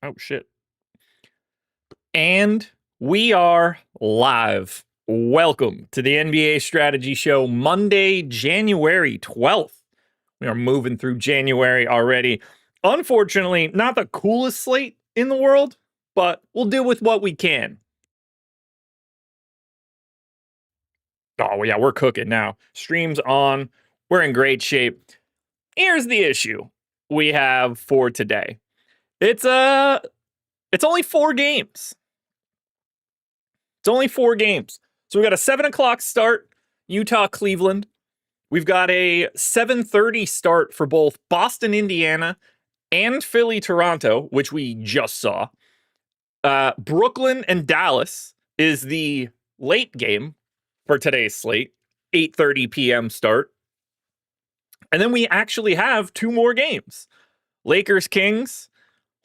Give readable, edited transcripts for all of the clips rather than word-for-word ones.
Oh, shit. And we are live. Welcome to the NBA Strategy Show, Monday, January 12th. We are moving through January already. Unfortunately, not the coolest slate in the world, but we'll deal with what we can. Oh, yeah, we're cooking now. Stream's on. We're in great shape. Here's the issue we have for today. It's only 4 games. It's only 4 games. So we got a 7 o'clock start, Utah, Cleveland. We've got a 7:30 start for both Boston, Indiana, and Philly, Toronto, which we just saw. Brooklyn and Dallas is the late game for today's slate, 8:30 p.m. start. And then we actually have 2 more games. Lakers, Kings,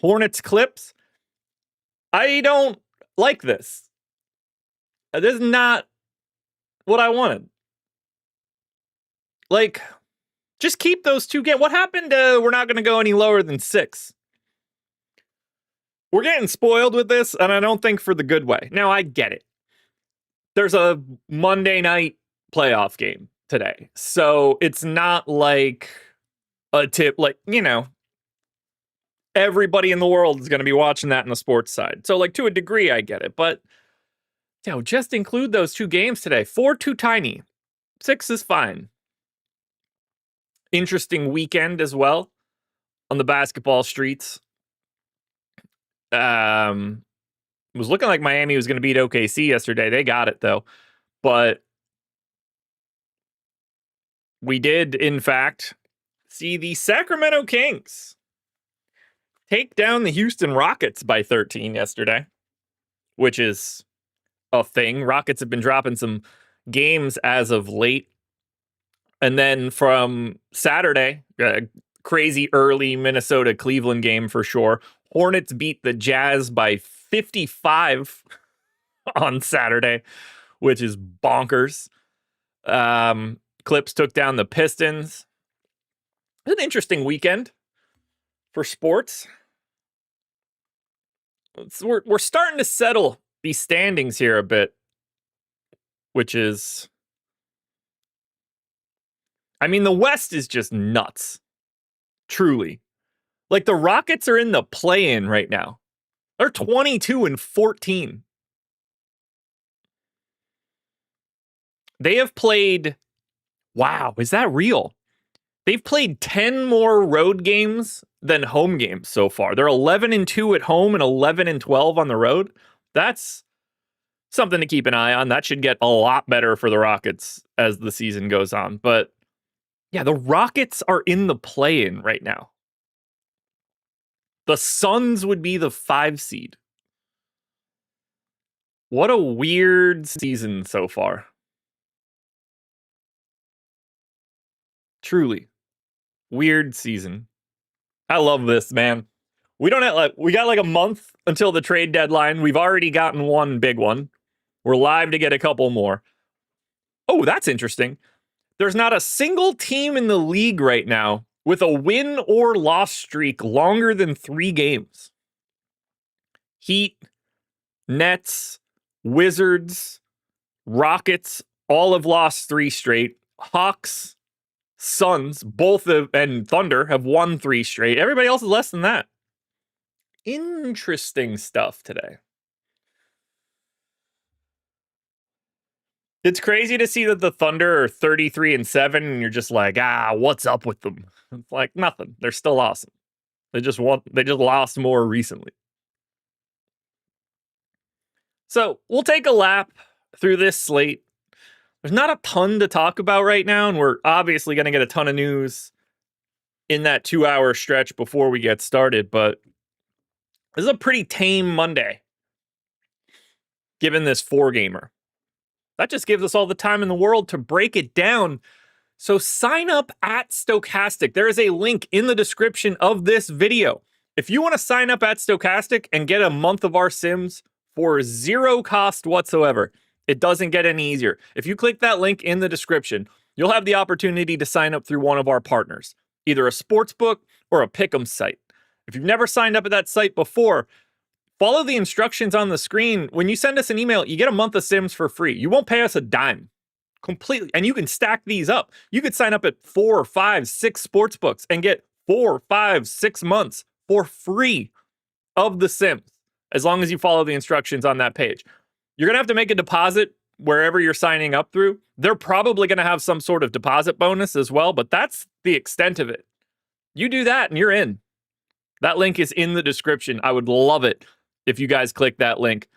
Hornets, Clips. I don't like this. This is not what I wanted. Like, just keep those 2 games. What happened to we're not going to go any lower than 6? We're getting spoiled with this, and I don't think for the good way. Now, I get it. There's a Monday night playoff game today. So it's not like a tip, like, everybody in the world is going to be watching that in the sports side. So, like, to a degree, I get it. But, just include those 2 games today. 4 too tiny. 6 is fine. Interesting weekend as well on the basketball streets. It was looking like Miami was going to beat OKC yesterday. They got it, though. But we did, in fact, see the Sacramento Kings take down the Houston Rockets by 13 yesterday, which is a thing. Rockets have been dropping some games as of late. And then from Saturday, crazy early Minnesota-Cleveland game for sure. Hornets beat the Jazz by 55 on Saturday, which is bonkers. Clips took down the Pistons. It's an interesting weekend for sports. We're starting to settle these standings here a bit, which is... I mean, the West is just nuts. Truly. Like, the Rockets are in the play-in right now. They're 22-14. They have played... Wow, is that real? They've played 10 more road games than home games so far. They're 11-2 at home and 11-12 on the road. That's something to keep an eye on. That should get a lot better for the Rockets as the season goes on. But yeah, the Rockets are in the play-in right now. The Suns would be the 5 seed. What a weird season so far. Truly. Weird season. I love this, man. We got like a month until the trade deadline. We've already gotten one big one. We're live to get a couple more. Oh, that's interesting. There's not a single team in the league right now with a win or loss streak longer than 3 games. Heat, Nets, Wizards, Rockets, all have lost 3 straight. Hawks, Suns, and Thunder have won 3 straight. Everybody else is less than that. Interesting stuff today. It's crazy to see that the Thunder are 33-7, and you're just like, what's up with them? It's like nothing. They're still awesome. They just lost more recently. So we'll take a lap through this slate. There's not a ton to talk about right now, and we're obviously going to get a ton of news in that 2-hour stretch before we get started, but this is a pretty tame Monday, given this 4-gamer. That just gives us all the time in the world to break it down. So sign up at Stochastic. There is a link in the description of this video. If you want to sign up at Stochastic and get a month of our Sims for 0 cost whatsoever, it doesn't get any easier. If you click that link in the description, you'll have the opportunity to sign up through one of our partners, either a sports book or a pick'em site. If you've never signed up at that site before, follow the instructions on the screen. When you send us an email, you get a month of Sims for free. You won't pay us a dime. Completely. And you can stack these up. You could sign up at 4, 5, 6 sports books and get 4, 5, 6 months for free of the Sims, as long as you follow the instructions on that page. You're going to have to make a deposit wherever you're signing up through. They're probably going to have some sort of deposit bonus as well, but that's the extent of it. You do that and you're in. That link is in the description. I would love it if you guys click that link.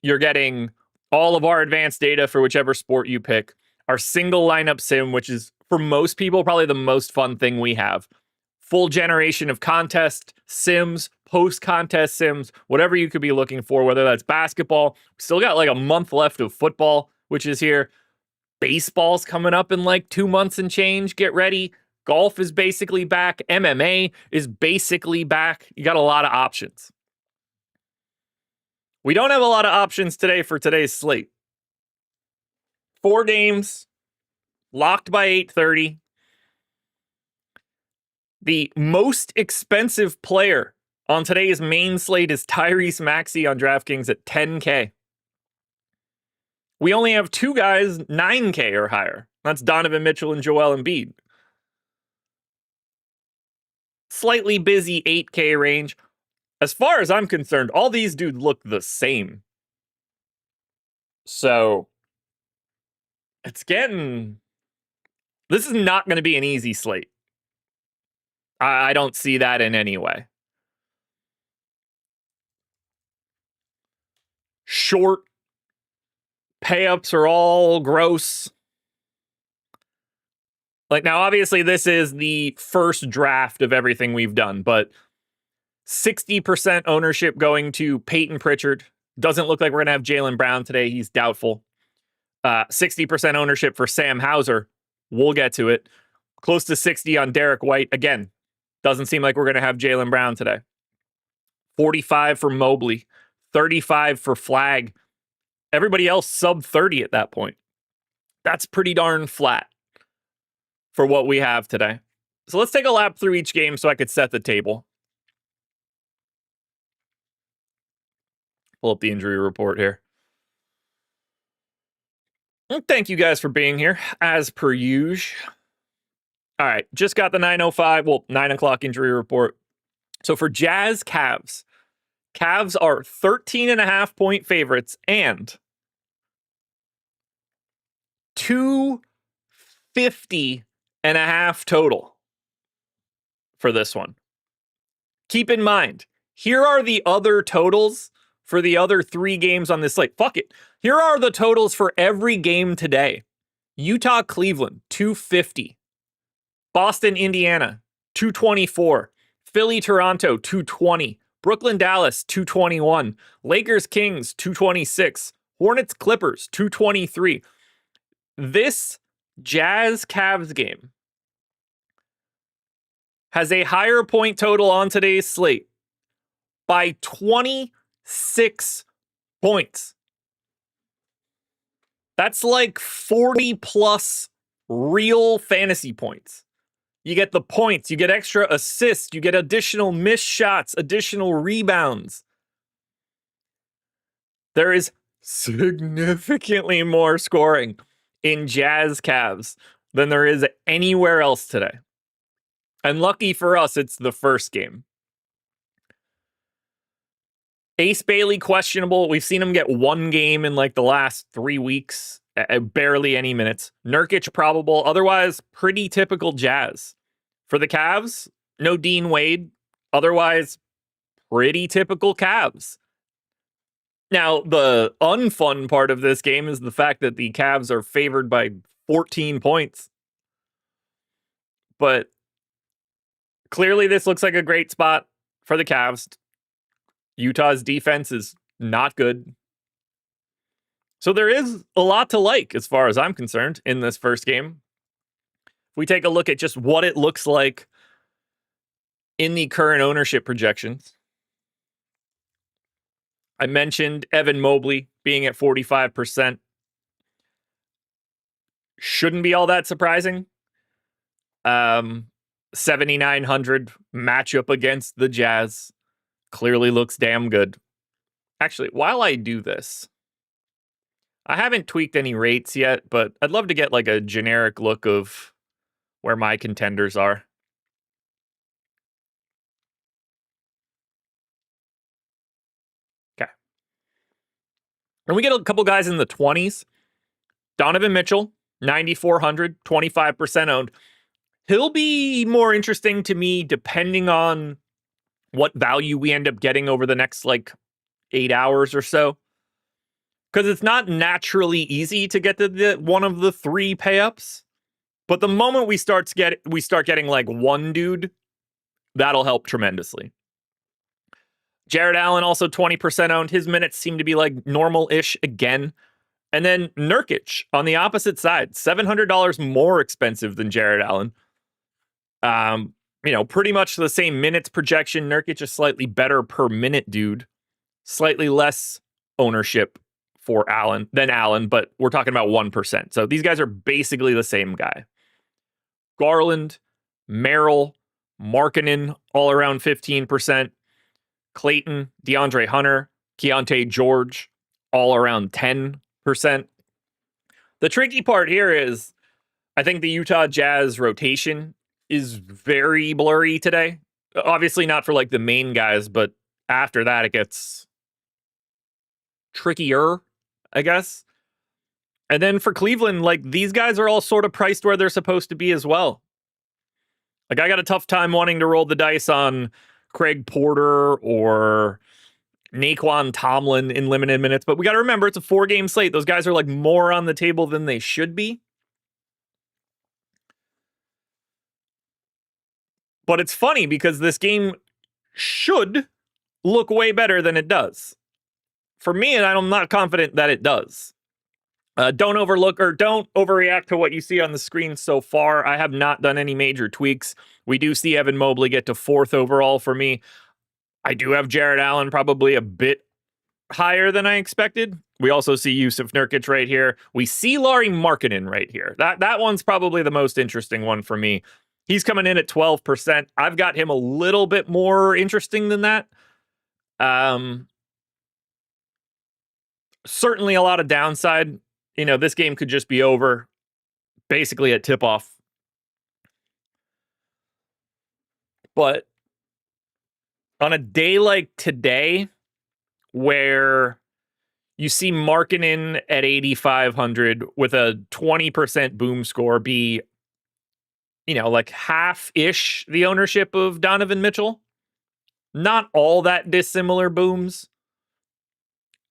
You're getting all of our advanced data for whichever sport you pick, our single lineup sim, which is for most people probably the most fun thing we have. Full generation of contest sims, post-contest sims, whatever you could be looking for, whether that's basketball. We still got like a month left of football, which is here. Baseball's coming up in like 2 months and change. Get ready. Golf is basically back. MMA is basically back. You got a lot of options. We don't have a lot of options today for today's slate. 4 games, locked by 8:30. The most expensive player on today's main slate is Tyrese Maxey on DraftKings at $10K. We only have 2 guys $9K or higher. That's Donovan Mitchell and Joel Embiid. Slightly busy $8K range. As far as I'm concerned, all these dudes look the same. So, it's getting... This is not going to be an easy slate. I don't see that in any way. Short payups are all gross. Like, now, obviously, this is the first draft of everything we've done, but 60% ownership going to Peyton Pritchard. Doesn't look like we're going to have Jaylen Brown today. He's doubtful. 60% ownership for Sam Hauser. We'll get to it. Close to 60 on Derek White. Again, doesn't seem like we're going to have Jaylen Brown today. 45 for Mobley. 35 for Flagg. Everybody else sub 30 at that point. That's pretty darn flat for what we have today. So let's take a lap through each game so I could set the table. Pull up the injury report here. And thank you guys for being here, as per usual. All right, just got the 9 o'clock injury report. So for Jazz Cavs, Cavs are 13.5-point favorites and 250.5 total for this one. Keep in mind, here are the other totals for the other 3 games on this slate. Fuck it. Here are the totals for every game today. Utah, Cleveland, 250. Boston, Indiana, 224. Philly, Toronto, 220. Brooklyn, Dallas, 221. Lakers, Kings, 226. Hornets, Clippers, 223. This Jazz Cavs game has a higher point total on today's slate by 26 points. That's like 40 plus real fantasy points. You get the points, you get extra assists, you get additional missed shots, additional rebounds. There is significantly more scoring in Jazz Cavs than there is anywhere else today. And lucky for us, it's the first game. Ace Bailey questionable. We've seen him get 1 game in like the last 3 weeks, barely any minutes. Nurkic probable. Otherwise, pretty typical Jazz. For the Cavs, no Dean Wade. Otherwise, pretty typical Cavs. Now, the unfun part of this game is the fact that the Cavs are favored by 14 points. But clearly, this looks like a great spot for the Cavs. Utah's defense is not good. So there is a lot to like as far as I'm concerned in this first game. If we take a look at just what it looks like in the current ownership projections. I mentioned Evan Mobley being at 45%. Shouldn't be all that surprising. 7,900 matchup against the Jazz. Clearly looks damn good. Actually, while I do this, I haven't tweaked any rates yet, but I'd love to get like a generic look of where my contenders are. Okay. And we get a couple guys in the 20s. Donovan Mitchell, 9,400, 25% owned. He'll be more interesting to me depending on what value we end up getting over the next like 8 hours or so. Because it's not naturally easy to get to the one of the 3 pay-ups. But the moment we start getting like one dude, that'll help tremendously. Jared Allen also 20% owned. His minutes seem to be like normal-ish again. And then Nurkic on the opposite side, $700 more expensive than Jared Allen. Pretty much the same minutes projection. Nurkic is slightly better per minute dude. Slightly less ownership for Allen, but we're talking about 1%. So these guys are basically the same guy. Garland, Merrill, Markkanen, all around 15%. Clayton, DeAndre Hunter, Keontae George, all around 10%. The tricky part here is I think the Utah Jazz rotation is very blurry today. Obviously not for like the main guys, but after that it gets trickier, I guess. And then for Cleveland, like these guys are all sort of priced where they're supposed to be as well. Like I got a tough time wanting to roll the dice on Craig Porter or Naquan Tomlin in limited minutes, but we got to remember it's a 4-game slate. Those guys are like more on the table than they should be. But it's funny because this game should look way better than it does. For me, and I'm not confident that it does. Don't overreact to what you see on the screen so far. I have not done any major tweaks. We do see Evan Mobley get to 4th overall for me. I do have Jared Allen probably a bit higher than I expected. We also see Yusuf Nurkic right here. We see Lauri Markkanen right here. That one's probably the most interesting one for me. He's coming in at 12%. I've got him a little bit more interesting than that. Certainly a lot of downside. This game could just be over basically at tip-off. But on a day like today, where you see Markkanen at 8,500 with a 20% boom score be, like half-ish the ownership of Donovan Mitchell. Not all that dissimilar booms.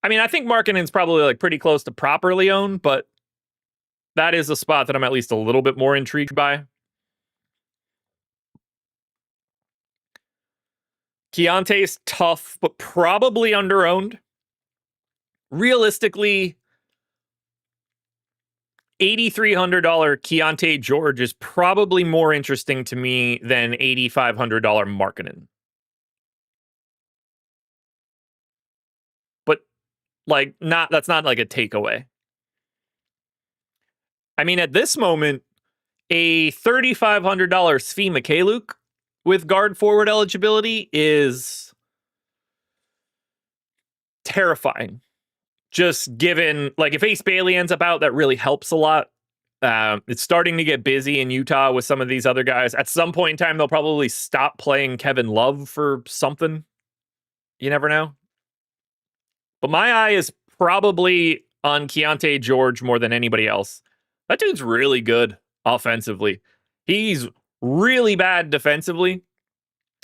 I mean, I think Markkanen's probably like pretty close to properly owned, but that is a spot that I'm at least a little bit more intrigued by. Keontae's tough, but probably under-owned. Realistically, $8,300 Keontae George is probably more interesting to me than $8,500 Markkanen. But that's not like a takeaway. I mean, at this moment, a $3,500 Svi Mykhailiuk with guard forward eligibility is terrifying. Just given, like, if Ace Bailey ends up out, that really helps a lot. It's starting to get busy in Utah with some of these other guys. At some point in time, they'll probably stop playing Kevin Love for something. You never know. But my eye is probably on Keontae George more than anybody else. That dude's really good offensively. He's really bad defensively,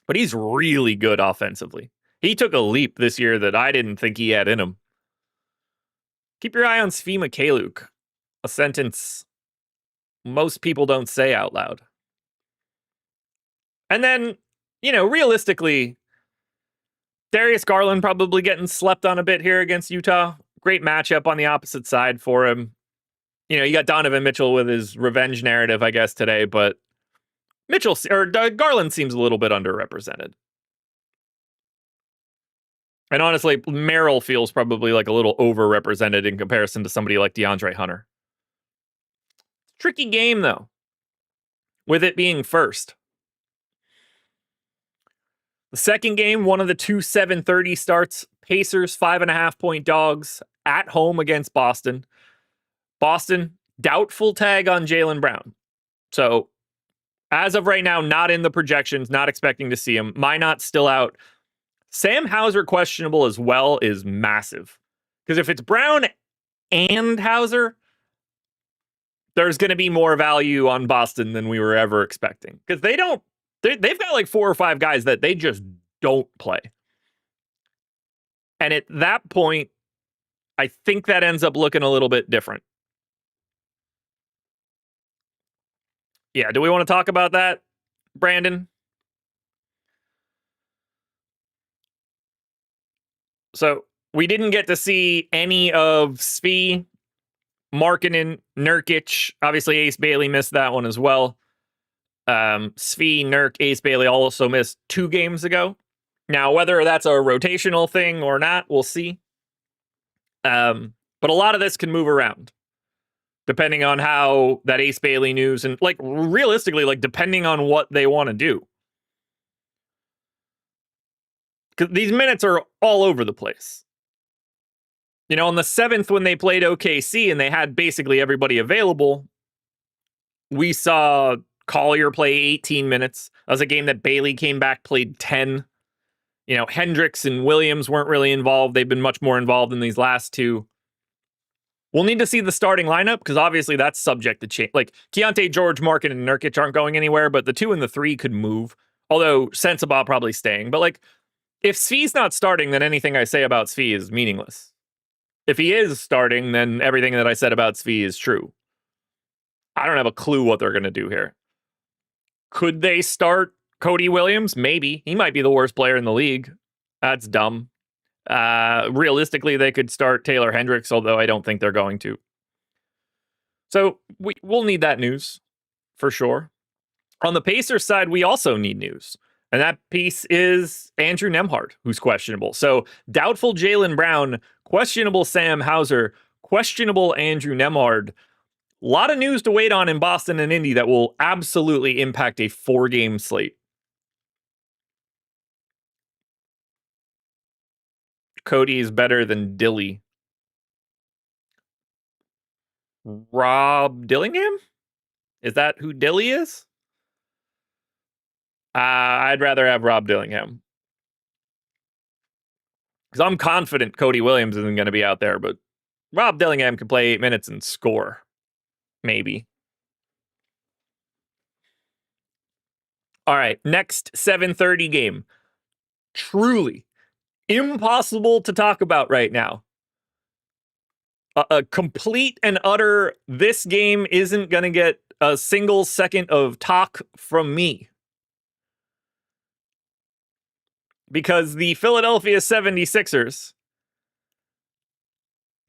but he's really good offensively. He took a leap this year that I didn't think he had in him. Keep your eye on Svi Mykhailiuk, a sentence most people don't say out loud. And then, realistically, Darius Garland probably getting slept on a bit here against Utah. Great matchup on the opposite side for him. You got Donovan Mitchell with his revenge narrative, I guess, today, but Garland seems a little bit underrepresented. And honestly, Merrill feels probably like a little overrepresented in comparison to somebody like DeAndre Hunter. Tricky game, though, with it being first. The second game, one of the two 7:30 starts. Pacers 5.5-point dogs at home against Boston. Boston, doubtful tag on Jaylen Brown. So as of right now, not in the projections, not expecting to see him. Minot's still out. Sam Hauser questionable as well is massive. Because if it's Brown and Hauser, there's going to be more value on Boston than we were ever expecting. Because they've got like 4 or 5 guys that they just don't play. And at that point, I think that ends up looking a little bit different. Yeah, do we want to talk about that, Brandon? So we didn't get to see any of Svi, Markkanen, Nurkic. Obviously, Ace Bailey missed that one as well. Svi, Nurk, Ace Bailey also missed 2 games ago. Now, whether that's a rotational thing or not, we'll see. But a lot of this can move around depending on how that Ace Bailey news and like realistically, like depending on what they want to do. Because these minutes are all over the place. You know, on the 7th when they played OKC and they had basically everybody available, we saw Collier play 18 minutes. That was a game that Bailey came back, played 10. You know, Hendricks and Williams weren't really involved. They've been much more involved in these last 2. We'll need to see the starting lineup because obviously that's subject to change. Like Keontae George, Markin, and Nurkic aren't going anywhere, but the 2 and the 3 could move. Although Sensabaugh probably staying. But like, if Svi's not starting, then anything I say about Svi is meaningless. If he is starting, then everything that I said about Svi is true. I don't have a clue what they're going to do here. Could they start Cody Williams? Maybe. He might be the worst player in the league. That's dumb. Realistically, they could start Taylor Hendricks, although I don't think they're going to. So we'll need that news for sure. On the Pacers side, we also need news. And that piece is Andrew Nembhard, who's questionable. So doubtful Jaylen Brown, questionable Sam Hauser, questionable Andrew Nembhard. A lot of news to wait on in Boston and Indy that will absolutely impact a 4-game slate. Cody is better than Dilly. Rob Dillingham? Is that who Dilly is? I'd rather have Rob Dillingham. Because I'm confident Cody Williams isn't going to be out there, but Rob Dillingham can play 8 minutes and score. Maybe. All right, next 7:30 game. Truly impossible to talk about right now. A complete and utter, this game isn't going to get a single second of talk from me. Because the Philadelphia 76ers,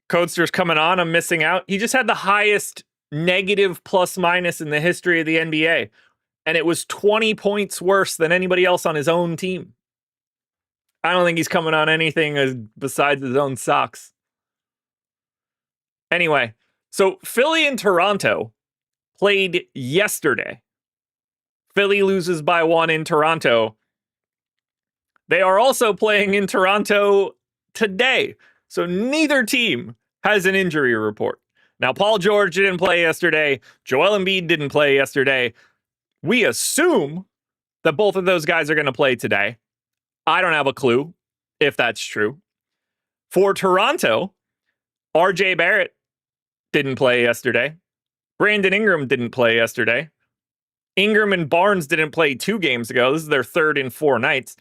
Codester's coming on, I'm missing out. He just had the highest negative plus minus in the history of the NBA. And it was 20 points worse than anybody else on his own team. I don't think he's coming on anything besides his own socks. Anyway, so Philly and Toronto played yesterday. Philly loses by 1 in Toronto. They are also playing in Toronto today. So neither team has an injury report. Now, Paul George didn't play yesterday. Joel Embiid didn't play yesterday. We assume that both of those guys are going to play today. I don't have a clue if that's true. For Toronto, RJ Barrett didn't play yesterday. Brandon Ingram didn't play yesterday. Ingram and Barnes didn't play 2 games ago. This is their 3rd in 4 nights.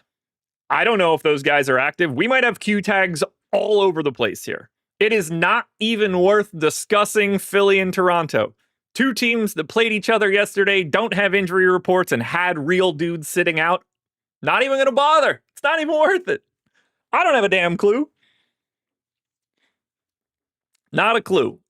I don't know if those guys are active. We might have Q tags all over the place here. It is not even worth discussing Philly and Toronto. 2 teams that played each other yesterday, don't have injury reports, and had real dudes sitting out. Not even going to bother. It's not even worth it. I don't have a damn clue. Not a clue.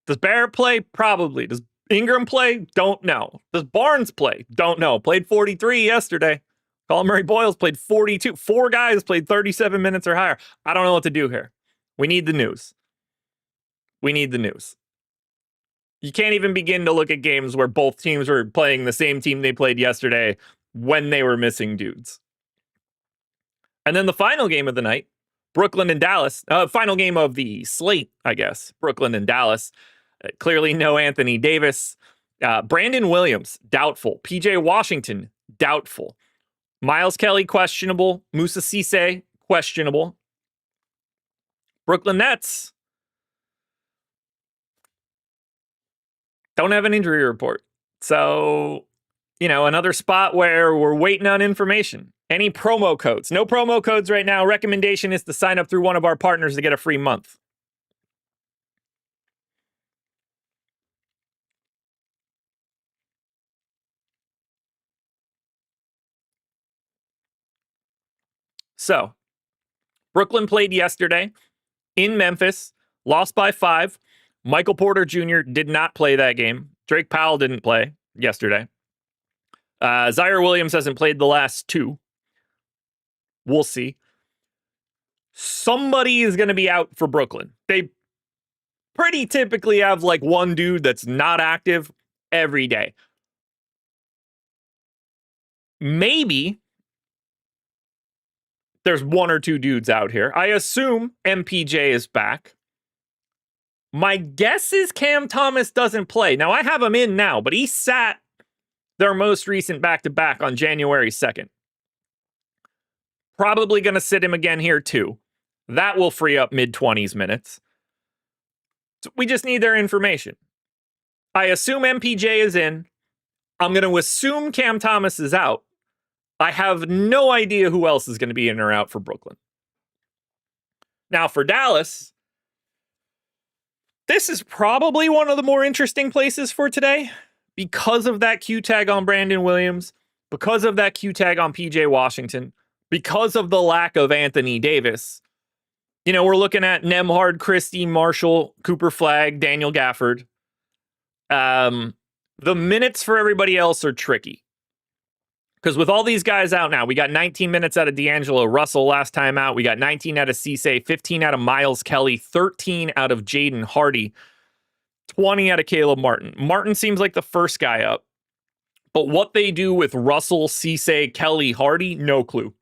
Does Barrett play? Probably. Does Ingram play? Don't know. Does Barnes play? Don't know. Played 43 yesterday. Colin Murray Boyles played 42. 4 guys played 37 minutes or higher. I don't know what to do here. We need the news. We need the news. You can't even begin to look at games where both teams were playing the same team they played yesterday when they were missing dudes. And then the final game of the night, Brooklyn and Dallas. Final game of the slate, I guess. Brooklyn and Dallas. Clearly no Anthony Davis. Brandon Williams, doubtful. PJ Washington, doubtful. Miles Kelly, questionable. Musa Cisse, questionable. Brooklyn Nets don't have an injury report. So, another spot where we're waiting on information. Any promo codes? No promo codes right now. Recommendation is to sign up through one of our partners to get a free month. So, Brooklyn played yesterday in Memphis, lost by 5. Michael Porter Jr. did not play that game. Drake Powell didn't play yesterday. Zaire Williams hasn't played the last 2. We'll see. Somebody is going to be out for Brooklyn. They pretty typically have like one dude that's not active every day. Maybe there's 1 or 2 dudes out here. I assume MPJ is back. My guess is Cam Thomas doesn't play. Now, I have him in now, but he sat their most recent back-to-back on January 2nd. Probably going to sit him again here, too. That will free up mid-20s minutes. So we just need their information. I assume MPJ is in. I'm going to assume Cam Thomas is out. I have no idea who else is going to be in or out for Brooklyn. Now, for Dallas, this is probably one of the more interesting places for today because of that Q tag on Brandon Williams, because of that Q tag on PJ Washington, because of the lack of Anthony Davis. We're looking at Nembhard, Christie, Marshall, Cooper Flagg, Daniel Gafford. The minutes for everybody else are tricky. Because with all these guys out now, we got 19 minutes out of D'Angelo Russell last time out. We got 19 out of Cisse, 15 out of Miles Kelly, 13 out of Jaden Hardy, 20 out of Caleb Martin. Martin seems like the first guy up. But what they do with Russell, Cisse, Kelly, Hardy, no clue.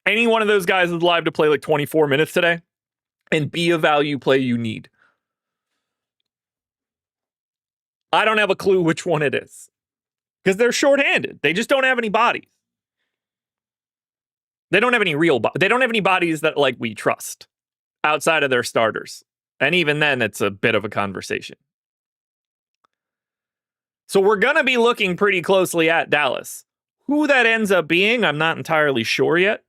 Any one of those guys is live to play like 24 minutes today and be a value play you need. I don't have a clue which one it is. Because they're shorthanded. They just don't have any bodies. They don't have any they don't have any bodies that we trust outside of their starters. And even then, it's a bit of a conversation. So we're going to be looking pretty closely at Dallas. Who that ends up being, I'm not entirely sure yet.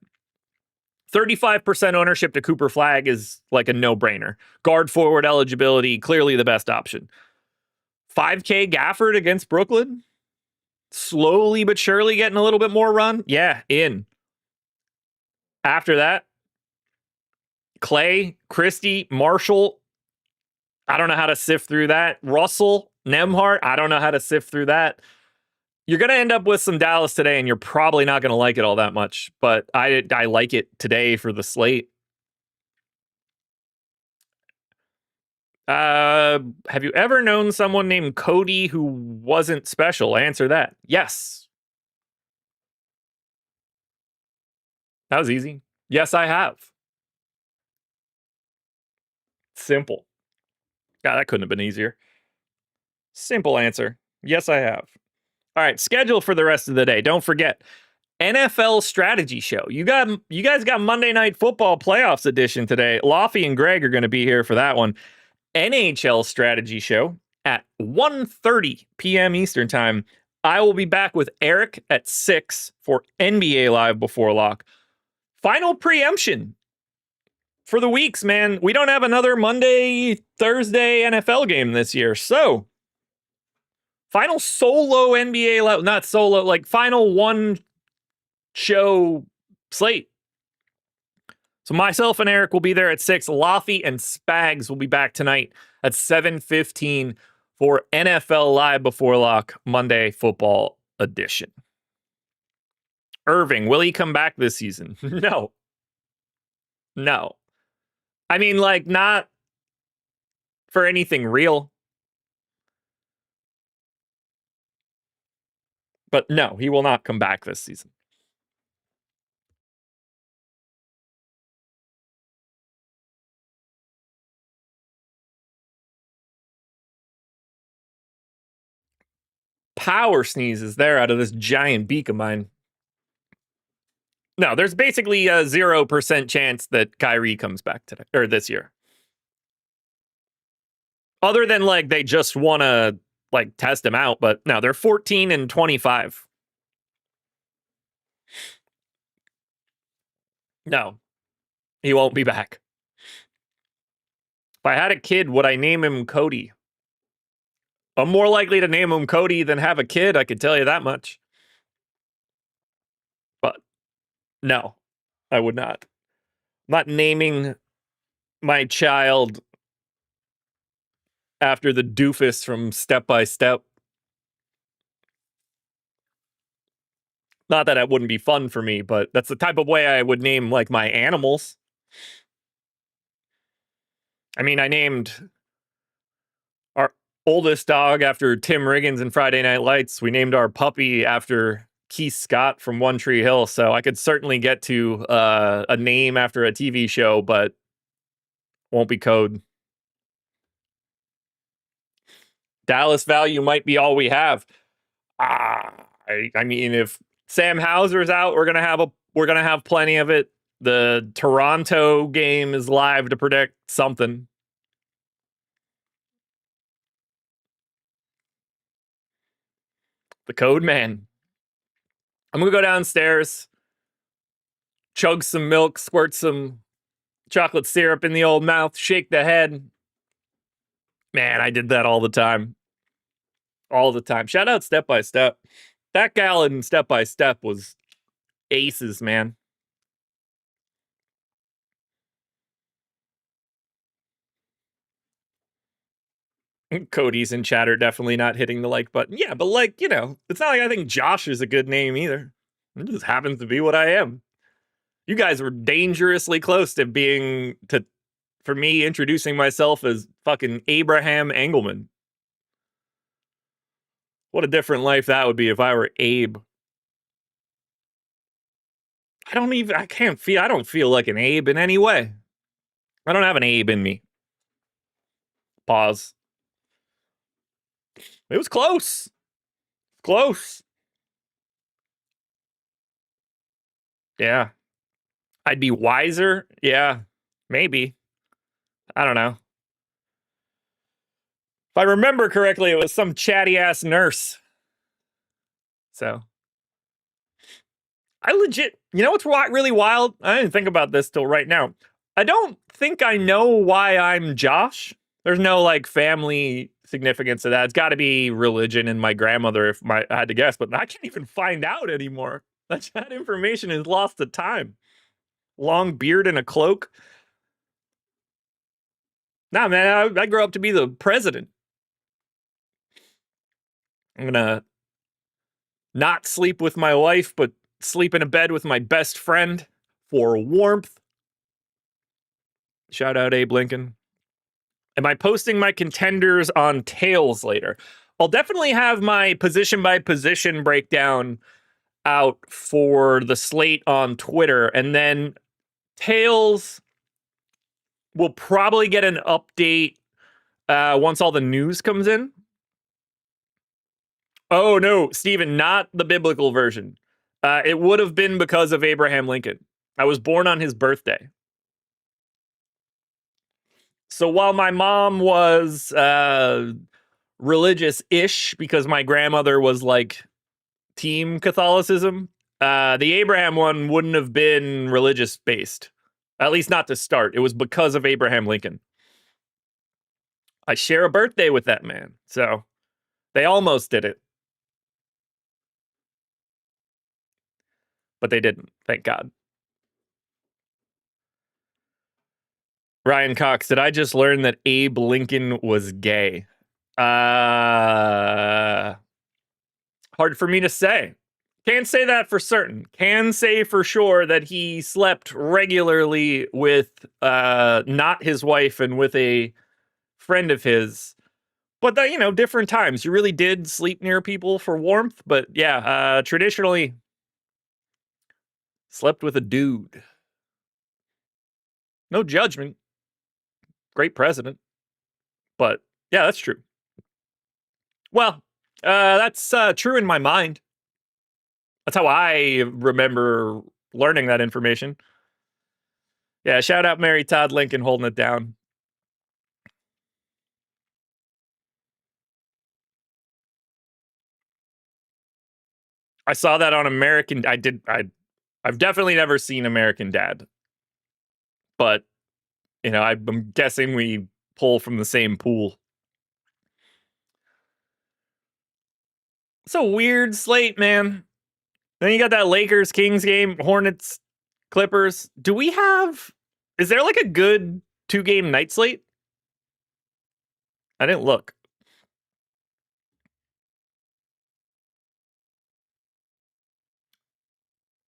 35% ownership to Cooper Flagg is like a no-brainer. Guard forward eligibility, clearly the best option. 5K Gafford against Brooklyn? Slowly but surely getting a little bit more run? Yeah, in. After that, Clay, Christie, Marshall. I don't know how to sift through that. Russell, Nembhard. I don't know how to sift through that. You're going to end up with some Dallas today, and you're probably not going to like it all that much. But I like it today for the slate. Have you ever known someone named Cody who wasn't special? Answer that. Yes. That was easy. Yes, I have. Simple. God, that couldn't have been easier. Simple answer. Yes, I have. All right, schedule for the rest of the day. Don't forget, NFL strategy show. You guys got Monday Night Football playoffs edition today. Lofty and Greg are going to be here for that one. NHL strategy show at 1:30 p.m. Eastern time. I will be back with Eric at 6 for NBA Live Before Lock. Final preemption for the weeks, man. We don't have another Monday, Thursday NFL game this year. So, final solo NBA Live, not solo, like final one show slate. So myself and Eric will be there at 6. Lofty and Spags will be back tonight at 7:15 for NFL Live Before Lock Monday Football Edition. Irving, will he come back this season? No. I mean, not for anything real. But no, he will not come back this season. power sneezes there out of this giant beak of mine. No, there's basically a 0% chance that Kyrie comes back today or this year. Other than like they just want to like test him out, but no, they're 14 and 25. No, he won't be back. If I had a kid, would I name him Cody? I'm more likely to name him Cody than have a kid, I could tell you that much. But no, I would not. I'm not naming my child after the doofus from Step by Step. Not that it wouldn't be fun for me, but that's the type of way I would name like my animals. I mean, I named our oldest dog after Tim Riggins in Friday Night Lights. We named our puppy after Keith Scott from One Tree Hill. So I could certainly get to a name after a TV show, but won't be code. Dallas value might be all we have. I mean, if Sam Hauser's out, we're gonna have plenty of it. The Toronto game is live to predict something. The code man. I'm gonna go downstairs, chug some milk, squirt some chocolate syrup in the old mouth, shake the head. Man, I did that all the time. All the time. Shout out Step by Step. That gal in Step by Step was aces, man. Cody's in chatter definitely not hitting the like button. Yeah, but like, you know, it's not like I think Josh is a good name either. It just happens to be what I am. You guys were dangerously close to for me introducing myself as fucking Abraham Engleman. What a different life that would be if I were Abe. I don't feel like an Abe in any way. I don't have an Abe in me. Pause. It was close. Close. Yeah. I'd be wiser. Yeah. Maybe. I don't know. If I remember correctly, it was some chatty ass nurse. So I legit, you know what's really wild? I didn't think about this till right now. I don't think I know why I'm Josh. There's no like family significance to that. It's got to be religion and my grandmother, if I had to guess, but I can't even find out anymore. That information is lost to time. Long beard and a cloak. Nah, man, I grew up to be the president. I'm gonna not sleep with my wife, but sleep in a bed with my best friend for warmth. Shout out Abe Lincoln. Am I posting my contenders on Tails later? I'll definitely have my position by position breakdown out for the slate on Twitter. And then Tails will probably get an update once all the news comes in. Oh, no, Steven, not the biblical version. It would have been because of Abraham Lincoln. I was born on his birthday. So while my mom was religious-ish because my grandmother was like team Catholicism, the Abraham one wouldn't have been religious-based. At least not to start. It was because of Abraham Lincoln. I share a birthday with that man. So they almost did it. But they didn't. Thank God. Ryan Cox, did I just learn that Abe Lincoln was gay? Hard for me to say. Can't say that for certain. Can say for sure that he slept regularly with not his wife and with a friend of his. But that, you know, different times. You really did sleep near people for warmth. But yeah, traditionally slept with a dude. No judgment. Great president. But yeah, that's true. Well, That's true in my mind. That's how I remember learning that information. Yeah, shout out Mary Todd Lincoln holding it down. I saw that on American. I've definitely never seen American Dad, but I'm guessing we pull from the same pool. It's a weird slate, man. Then you got that Lakers Kings game, Hornets Clippers. Is there like a good 2-game night slate? I didn't look.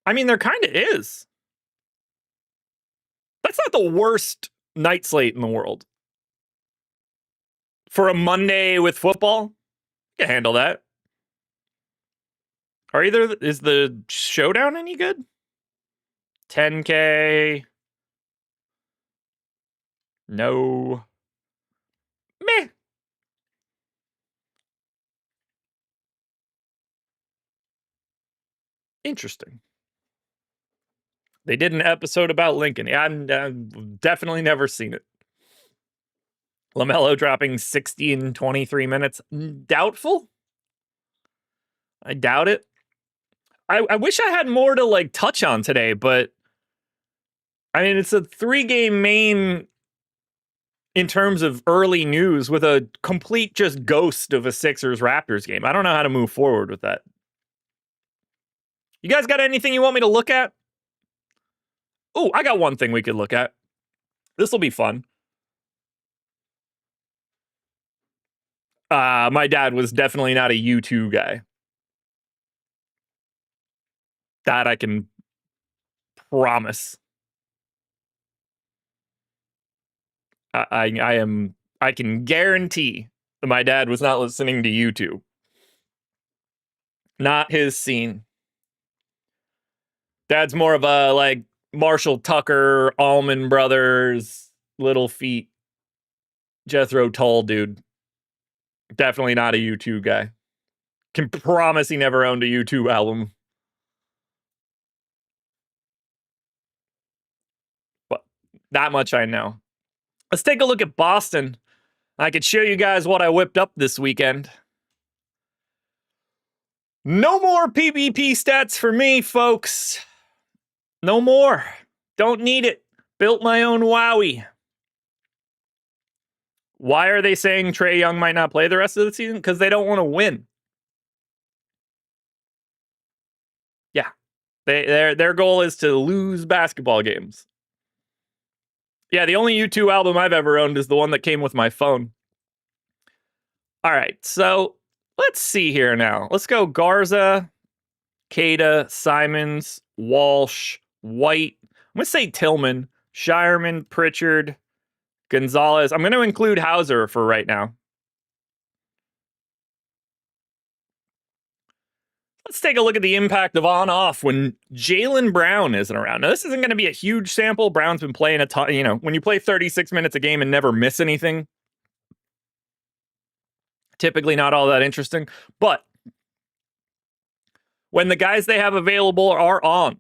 I mean, there kind of is. That's not the worst night slate in the world. For a Monday with football, you can handle that. Is the showdown any good? 10K. No. Meh. Interesting. They did an episode about Lincoln. Yeah, I've definitely never seen it. LaMelo dropping 60 in 23 minutes. Doubtful. I doubt it. I wish I had more to like touch on today, but I mean, it's a 3-game main in terms of early news with a complete just ghost of a Sixers Raptors game. I don't know how to move forward with that. You guys got anything you want me to look at? Oh, I got one thing we could look at. This will be fun. My dad was definitely not a U2 guy. That I can promise. I can guarantee that my dad was not listening to U2. Not his scene. Dad's more of a like Marshall Tucker, Allman Brothers, Little Feat, Jethro Tull dude. Definitely not a U2 guy. Can promise he never owned a U2 album. But that much I know. Let's take a look at Boston. I could show you guys what I whipped up this weekend. No more PvP stats for me, folks. No more. Don't need it. Built my own Wowie. Why are they saying Trae Young might not play the rest of the season? Because they don't want to win. Yeah. Their goal is to lose basketball games. Yeah, the only U2 album I've ever owned is the one that came with my phone. All right, so let's see here now. Let's go Garza, Cada, Simons, Walsh, White. I'm going to say Tillman, Shireman, Pritchard, Gonzalez. I'm going to include Hauser for right now. Let's take a look at the impact of on-off when Jaylen Brown isn't around. Now, this isn't going to be a huge sample. Brown's been playing a ton. When you play 36 minutes a game and never miss anything, typically not all that interesting. But when the guys they have available are on,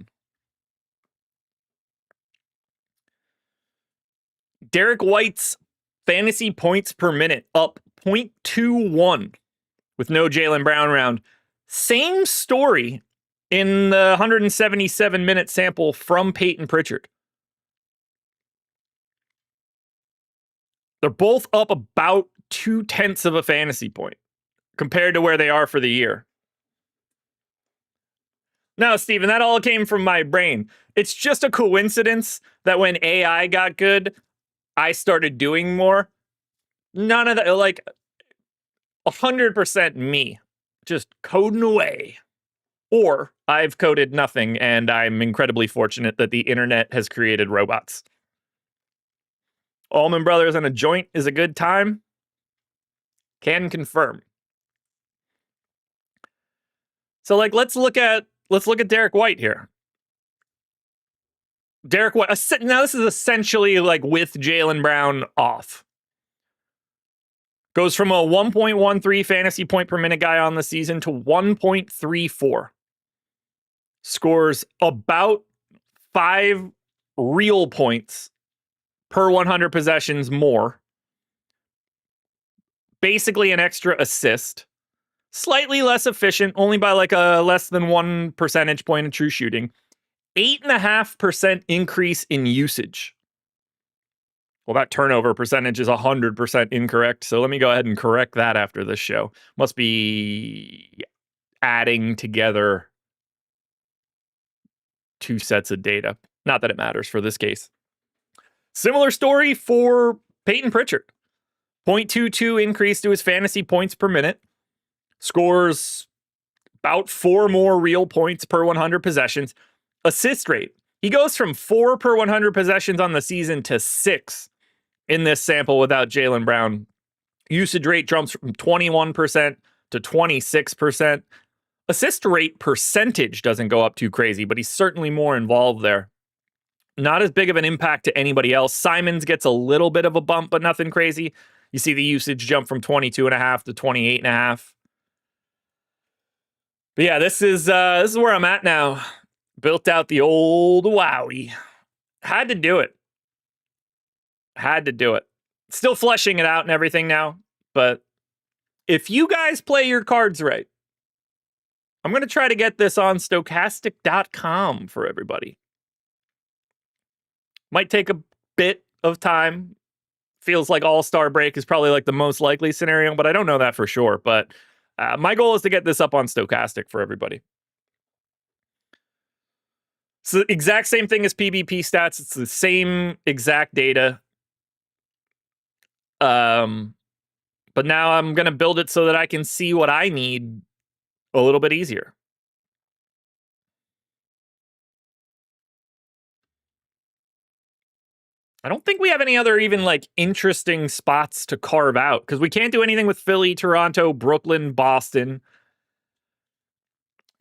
Derek White's fantasy points per minute up 0.21 with no Jaylen Brown around. Same story in the 177-minute sample from Peyton Pritchard. They're both up about 0.2 of a fantasy point compared to where they are for the year. No, Steven, that all came from my brain. It's just a coincidence that when AI got good, I started doing more. None of that, like 100% me, just coding away. Or I've coded nothing, and I'm incredibly fortunate that the internet has created robots. Allman Brothers and a joint is a good time. Can confirm. So, let's look at Derek White here. Derek White. Now, this is essentially like with Jaylen Brown off. Goes from a 1.13 fantasy point per minute guy on the season to 1.34. Scores about 5 real points per 100 possessions more. Basically an extra assist. Slightly less efficient, only by like a less than 1 percentage point in true shooting. 8.5% increase in usage. Well, that turnover percentage is 100% incorrect. So let me go ahead and correct that after this show. Must be adding together 2 sets of data. Not that it matters for this case. Similar story for Peyton Pritchard. 0.22 increase to his fantasy points per minute. Scores about 4 more real points per 100 possessions. Assist rate. He goes from 4 per 100 possessions on the season to 6 in this sample without Jaylen Brown. Usage rate jumps from 21% to 26%. Assist rate percentage doesn't go up too crazy, but he's certainly more involved there. Not as big of an impact to anybody else. Simons gets a little bit of a bump, but nothing crazy. You see the usage jump from 22.5 to 28.5. But yeah, this is where I'm at now. Built out the old Wowie. Had to do it. Still fleshing it out and everything now. But if you guys play your cards right, I'm going to try to get this on Stochastic.com for everybody. Might take a bit of time. Feels like All-Star break is probably like the most likely scenario, but I don't know that for sure. But my goal is to get this up on Stochastic for everybody. So the exact same thing as PBP stats. It's the same exact data. But now I'm going to build it so that I can see what I need a little bit easier. I don't think we have any other even like interesting spots to carve out because we can't do anything with Philly, Toronto, Brooklyn, Boston.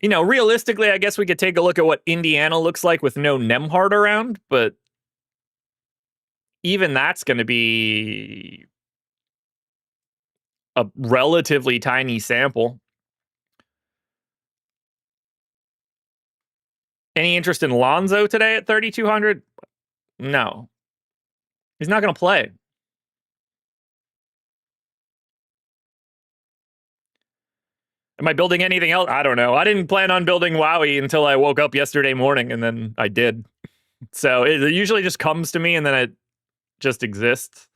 You know, realistically, I guess we could take a look at what Indiana looks like with no Nembhard around, but even that's going to be a relatively tiny sample. Any interest in Lonzo today at 3,200? No. He's not going to play. Am I building anything else? I don't know. I didn't plan on building Wowie until I woke up yesterday morning, and then I did. So it usually just comes to me, and then it just exists.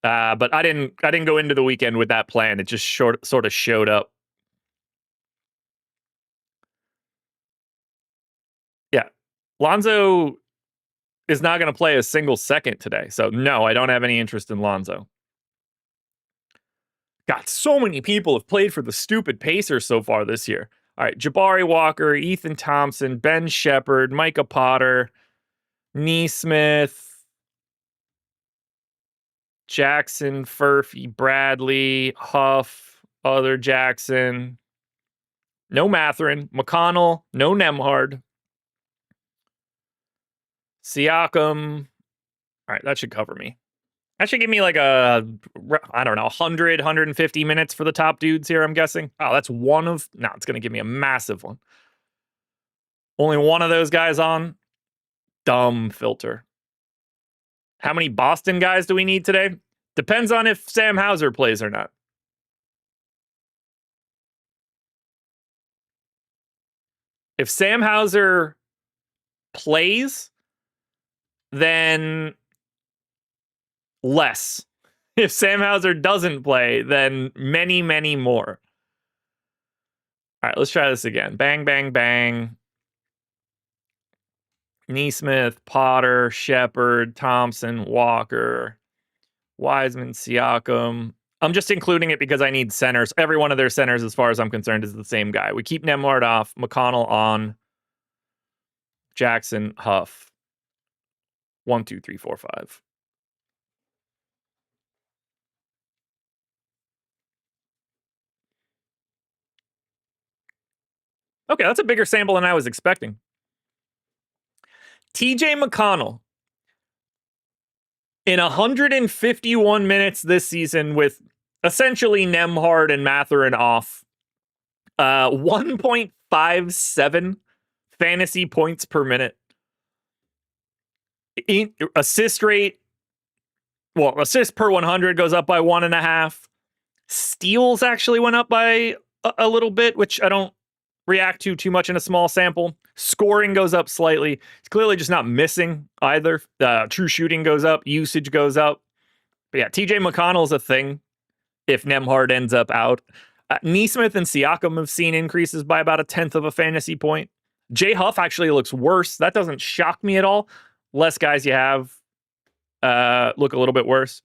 But I didn't go into the weekend with that plan. It just sort of showed up. Yeah. Lonzo is not going to play a single second today. So no, I don't have any interest in Lonzo. God, so many people have played for the stupid Pacers so far this year. All right, Jabari Walker, Ethan Thompson, Ben Shepherd, Micah Potter, Neesmith, Jackson, Furphy, Bradley, Huff, other Jackson. No Mathurin, McConnell, no Nembhard. Siakam. All right, that should cover me. That should give me like a, I don't know, 100, 150 minutes for the top dudes here, I'm guessing. Oh, that's one of, no, it's going to give me a massive one. Only one of those guys on. Dumb filter. How many Boston guys do we need today? Depends on if Sam Hauser plays or not. If Sam Hauser plays, then less. If Sam Hauser doesn't play, then many, many more. All right, let's try this again. Bang, bang, bang. Neesmith, Potter, Shepherd, Thompson, Walker, Wiseman, Siakam. I'm just including it because I need centers. Every one of their centers, as far as I'm concerned, is the same guy. We keep Nembhard off, McConnell on, Jackson, Huff. 1, 2, 3, 4, 5. Okay, that's a bigger sample than I was expecting. TJ McConnell, in 151 minutes this season with essentially Nembhard and Mathurin off. 1.57 fantasy points per minute. Assist rate, well, assist per 100 goes up by 1.5. Steals actually went up by a little bit, which I don't react to too much in a small sample. Scoring goes up slightly. It's clearly just not missing either. True shooting goes up. Usage goes up. But yeah, TJ McConnell's a thing if Nembhard ends up out. Neesmith and Siakam have seen increases by about 1/10 of a fantasy point. Jay Huff actually looks worse. That doesn't shock me at all. Less guys you have look a little bit worse.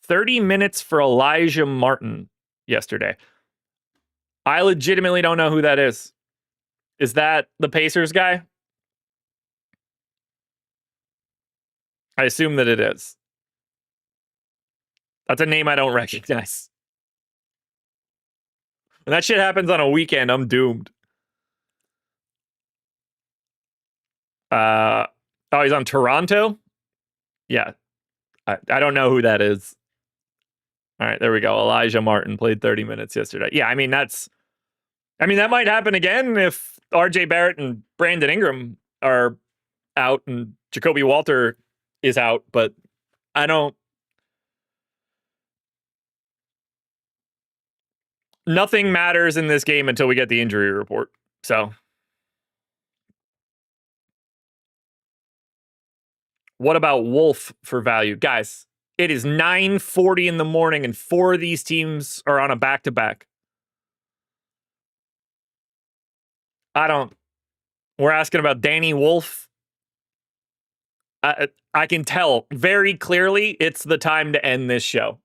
30 minutes for Elijah Martin yesterday. I legitimately don't know who that is. Is that the Pacers guy? I assume that it is. That's a name I don't recognize. When that shit happens on a weekend, I'm doomed. Oh, he's on Toronto? Yeah. I don't know who that is. All right, there we go. Elijah Martin played 30 minutes yesterday. Yeah, I mean, that might happen again if RJ Barrett and Brandon Ingram are out and Jacoby Walter is out, but nothing matters in this game until we get the injury report. So what about Wolf for value? Guys, it is 9:40 in the morning and 4 of these teams are on a back-to-back. We're asking about Danny Wolf. I can tell very clearly it's the time to end this show.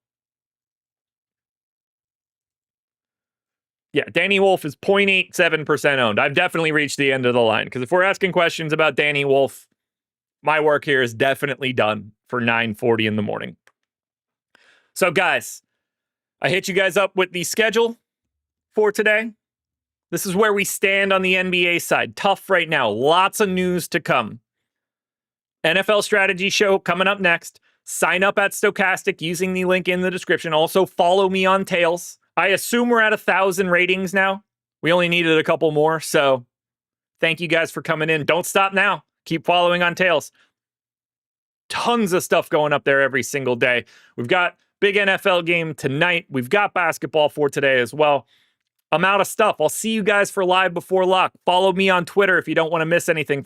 Yeah, Danny Wolf is 0.87% owned. I've definitely reached the end of the line because if we're asking questions about Danny Wolf, my work here is definitely done for 9:40 in the morning. So guys, I hit you guys up with the schedule for today. This is where we stand on the NBA side. Tough right now. Lots of news to come. NFL strategy show coming up next. Sign up at Stochastic using the link in the description. Also follow me on Tails. I assume we're at 1,000 ratings now. We only needed a couple more. So thank you guys for coming in. Don't stop now. Keep following on Tails. Tons of stuff going up there every single day. We've got big NFL game tonight. We've got basketball for today as well. I'm out of stuff. I'll see you guys for Live Before Lock. Follow me on Twitter if you don't want to miss anything.